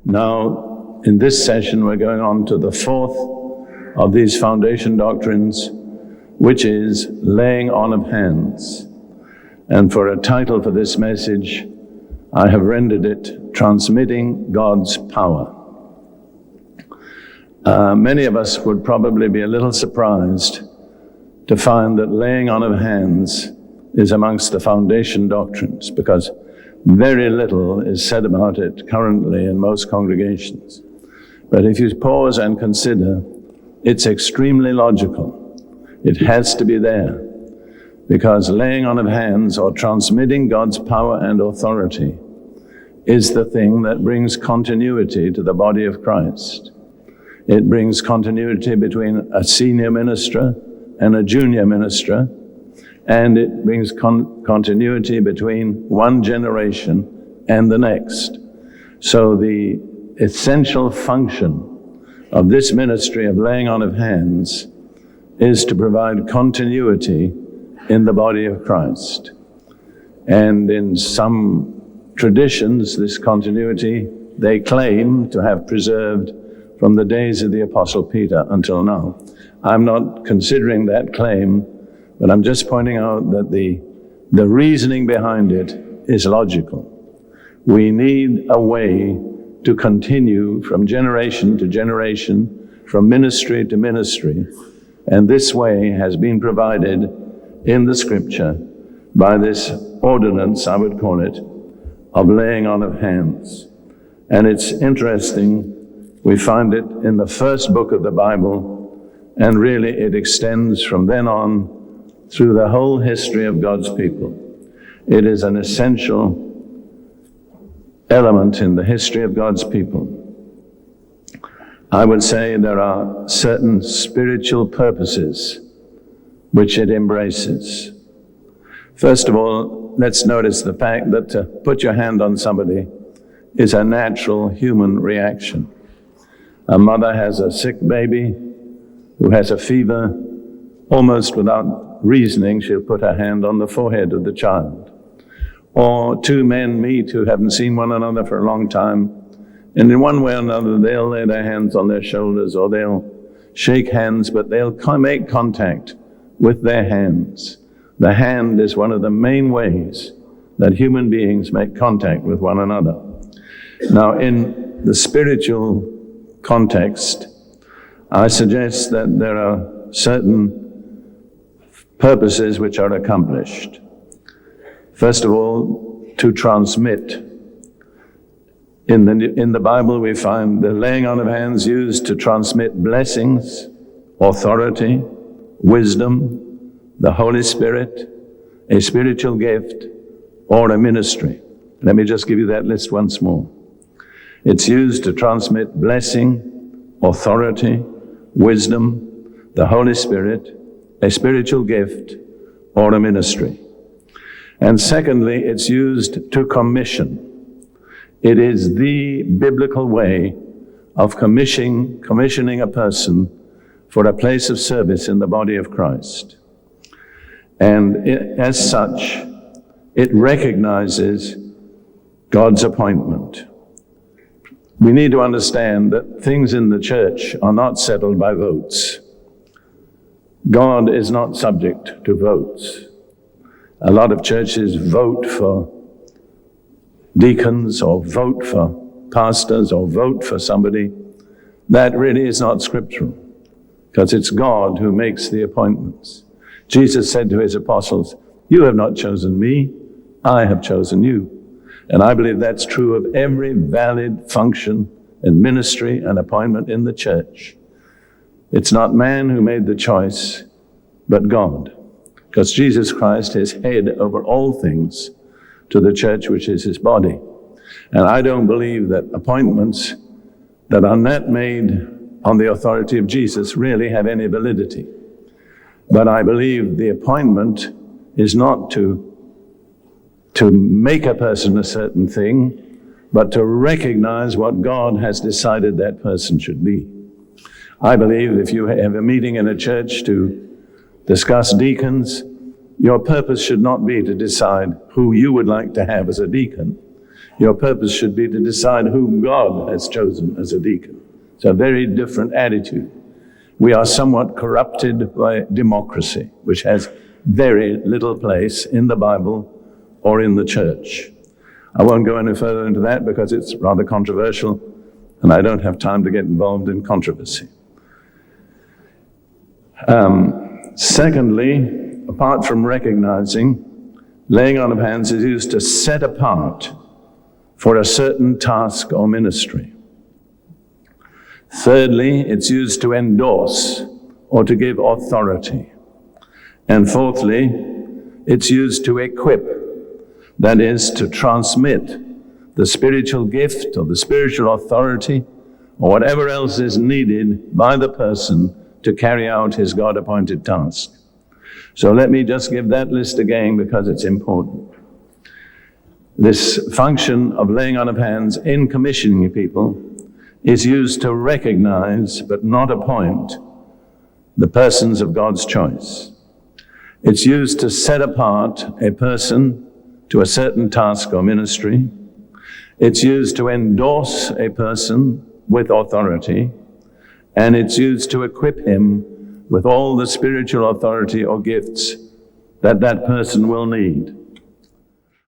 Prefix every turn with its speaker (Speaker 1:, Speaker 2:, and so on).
Speaker 1: Now, in this session, we're going on to the fourth of these foundation doctrines, which is laying on of hands. And for a title for this message, I have rendered it Transmitting God's Power. Many of us would probably be a little surprised to find that laying on of hands is amongst the foundation doctrines, because very little is said about it currently in most congregations. But if you pause and consider, it's extremely logical. It has to be there, because laying on of hands, or transmitting God's power and authority, is the thing that brings continuity to the body of Christ. It brings continuity between a senior minister and a junior minister, and it brings continuity between one generation and the next. So the essential function of this ministry of laying on of hands is to provide continuity in the body of Christ. And in some traditions, this continuity they claim to have preserved from the days of the Apostle Peter until now. I'm not considering that claim, but I'm just pointing out that the reasoning behind it is logical. We need a way to continue from generation to generation, from ministry to ministry, and this way has been provided in the Scripture by this ordinance, I would call it, of laying on of hands. And it's interesting, we find it in the first book of the Bible, and really it extends from then on through the whole history of God's people. It is an essential element in the history of God's people. I would say there are certain spiritual purposes which it embraces. First of all, let's notice the fact that to put your hand on somebody is a natural human reaction. A mother has a sick baby who has a fever. Almost without reasoning, she'll put her hand on the forehead of the child. Or two men meet who haven't seen one another for a long time, and in one way or another, they'll lay their hands on their shoulders, or they'll shake hands, but they'll make contact with their hands. The hand is one of the main ways that human beings make contact with one another. Now, in the spiritual context, I suggest that there are certain purposes which are accomplished. First of all, to transmit. In the Bible, we find the laying on of hands used to transmit blessings, authority, wisdom, the Holy Spirit, a spiritual gift, or a ministry. Let me just give you that list once more. It's used to transmit blessing, authority, wisdom, the Holy Spirit, a spiritual gift, or a ministry. And secondly, it's used to commission. It is the biblical way of commissioning a person for a place of service in the body of Christ. And as such, it recognizes God's appointment. We need to understand that things in the church are not settled by votes. God is not subject to votes. A lot of churches vote for deacons, or vote for pastors, or vote for somebody. That really is not scriptural, because it's God who makes the appointments. Jesus said to his apostles, "You have not chosen me, I have chosen you." And I believe that's true of every valid function and ministry and appointment in the church. It's not man who made the choice, but God. Because Jesus Christ is head over all things to the church, which is his body. And I don't believe that appointments that are not made on the authority of Jesus really have any validity. But I believe the appointment is not to make a person a certain thing, but to recognize what God has decided that person should be. I believe if you have a meeting in a church to discuss deacons, your purpose should not be to decide who you would like to have as a deacon. Your purpose should be to decide whom God has chosen as a deacon. It's a very different attitude. We are somewhat corrupted by democracy, which has very little place in the Bible or in the church. I won't go any further into that because it's rather controversial, and I don't have time to get involved in controversy. Secondly, apart from recognizing, laying on of hands is used to set apart for a certain task or ministry. Thirdly, it's used to endorse or to give authority. And fourthly, it's used to equip, that is, to transmit the spiritual gift or the spiritual authority or whatever else is needed by the person to carry out his God-appointed task. So let me just give that list again because it's important. This function of laying on of hands in commissioning people is used to recognize but not appoint the persons of God's choice. It's used to set apart a person to a certain task or ministry. It's used to endorse a person with authority, and it's used to equip him with all the spiritual authority or gifts that that person will need.